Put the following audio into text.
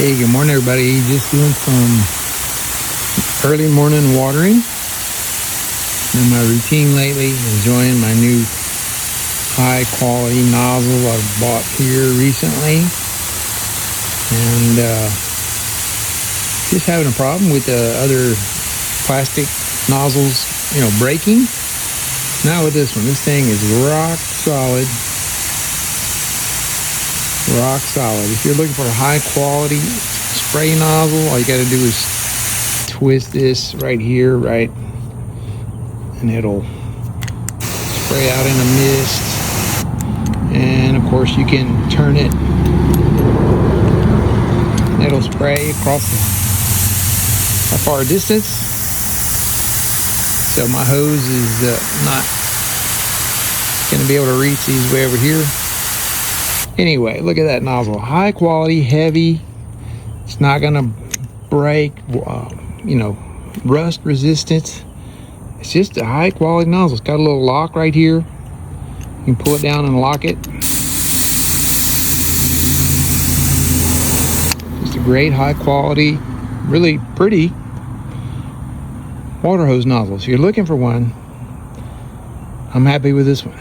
Hey, good morning everybody. Just doing some early morning watering in my routine lately. Enjoying my new high quality nozzle I bought here recently, and just having a problem with the other plastic nozzles, breaking. Not with this one. This thing is rock solid. Rock solid. If you're looking for a high quality spray nozzle, all you got to do is twist this right here, right, and it'll spray out in a mist. And of course you can turn it, it'll spray across a far distance. So my hose is not going to be able to reach these way over here. Anyway, look at that nozzle. High quality, heavy. It's not gonna break, rust resistant. It's just a high quality nozzle. It's got a little lock right here. You can pull it down and lock it. Just a great high quality, really pretty water hose nozzle. If you're looking for one, I'm happy with this one.